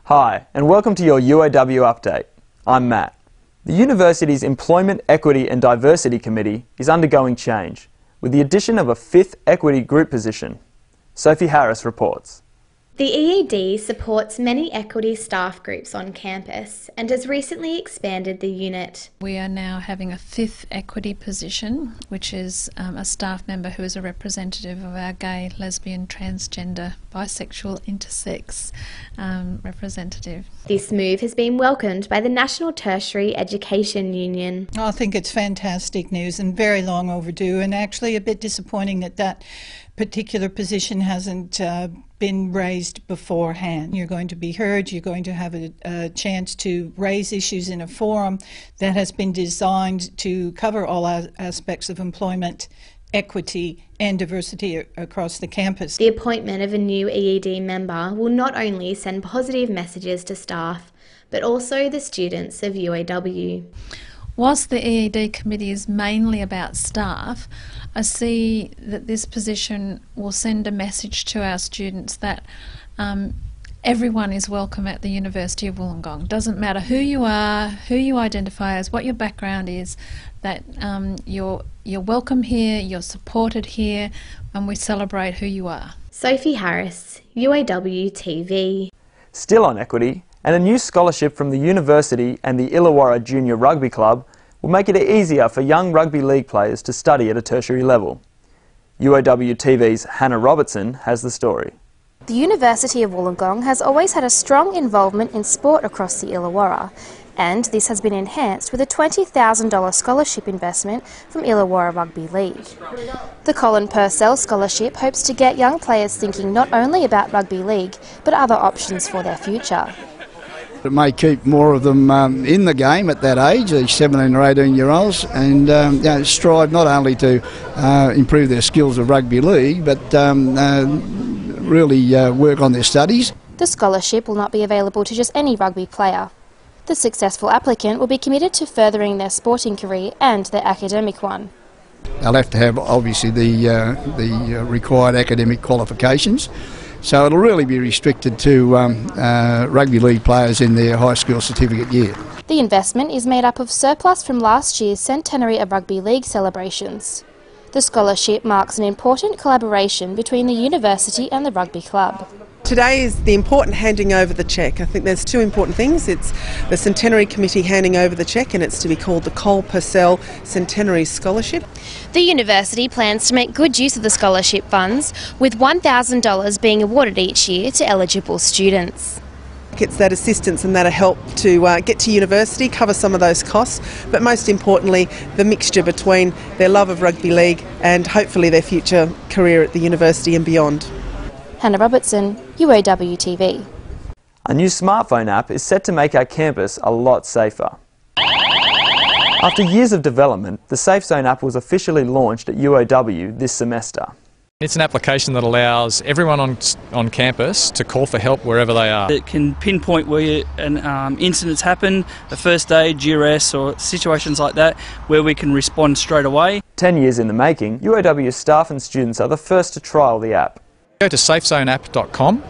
Hi, and welcome to your UOW update. I'm Matt. The university's Employment, Equity and Diversity Committee is undergoing change, with the addition of a fifth equity group position. Sophie Harris reports. The EED supports many equity staff groups on campus and has recently expanded the unit. We are now having a fifth equity position, which is a staff member who is a representative of our gay, lesbian, transgender, bisexual, intersex representative. This move has been welcomed by the National Tertiary Education Union. I think it's fantastic news and very long overdue, and actually a bit disappointing that that particular position hasn't been raised beforehand. You're going to be heard, you're going to have a chance to raise issues in a forum that has been designed to cover all aspects of employment, equity and diversity across the campus. The appointment of a new EED member will not only send positive messages to staff, but also the students of UOW. Whilst the EED committee is mainly about staff, I see that this position will send a message to our students that everyone is welcome at the University of Wollongong. Doesn't matter who you are, who you identify as, what your background is, that you're welcome here, you're supported here, and we celebrate who you are. Sophie Harris, UOWTV. Still on equity, and a new scholarship from the university and the Illawarra Junior Rugby Club will make it easier for young rugby league players to study at a tertiary level. UOWTV's Hannah Robertson has the story. The University of Wollongong has always had a strong involvement in sport across the Illawarra, and this has been enhanced with a $20,000 scholarship investment from Illawarra Rugby League. The Colin Purcell Scholarship hopes to get young players thinking not only about rugby league, but other options for their future. It may keep more of them in the game at that age, these 17 or 18-year-olds, and strive not only to improve their skills of rugby league, but really work on their studies. The scholarship will not be available to just any rugby player. The successful applicant will be committed to furthering their sporting career and their academic one. They'll have to have, obviously, the required academic qualifications. So it'll really be restricted to rugby league players in their high school certificate year. The investment is made up of surplus from last year's centenary of rugby league celebrations. The scholarship marks an important collaboration between the university and the rugby club. Today is the important handing over the cheque. I think there's two important things. It's the Centenary Committee handing over the cheque, and it's to be called the Colin Purcell Centenary Scholarship. The university plans to make good use of the scholarship funds, with $1,000 being awarded each year to eligible students. It's that assistance and that help to get to university, cover some of those costs, but most importantly the mixture between their love of rugby league and hopefully their future career at the university and beyond. Hannah Robertson, UOWTV. A new smartphone app is set to make our campus a lot safer. After years of development, the Safe Zone app was officially launched at UOW this semester. It's an application that allows everyone on campus to call for help wherever they are. It can pinpoint where incidents happen, the first aid, duress or situations like that, where we can respond straight away. 10 years in the making, UOW staff and students are the first to trial the app. Go to safezoneapp.com,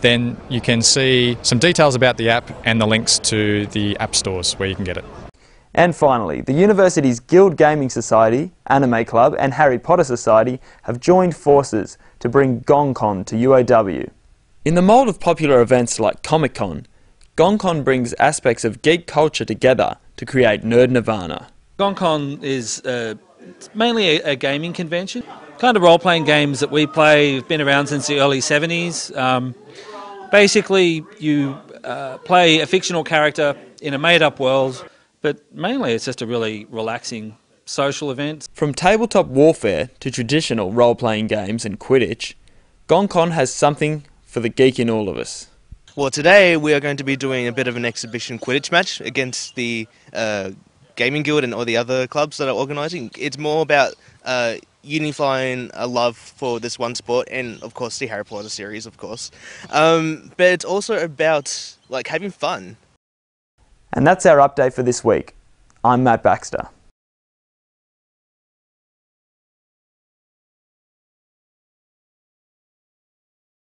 then you can see some details about the app and the links to the app stores where you can get it. And finally, the university's Guild Gaming Society, Anime Club and Harry Potter Society have joined forces to bring Gong Con to UOW. In the mould of popular events like Comic Con, Gong Con brings aspects of geek culture together to create Nerd Nirvana. Gong Con is mainly a gaming convention. Kind of role-playing games that we play have been around since the early 70s. Basically, you play a fictional character in a made-up world, but mainly it's just a really relaxing social event. From tabletop warfare to traditional role-playing games and Quidditch, Gong Con has something for the geek in all of us. Well, today we are going to be doing a bit of an exhibition Quidditch match against the Gaming Guild and all the other clubs that are organising. It's more about unifying a love for this one sport and, of course, the Harry Potter series, of course. But it's also about, having fun. And that's our update for this week. I'm Matt Baxter.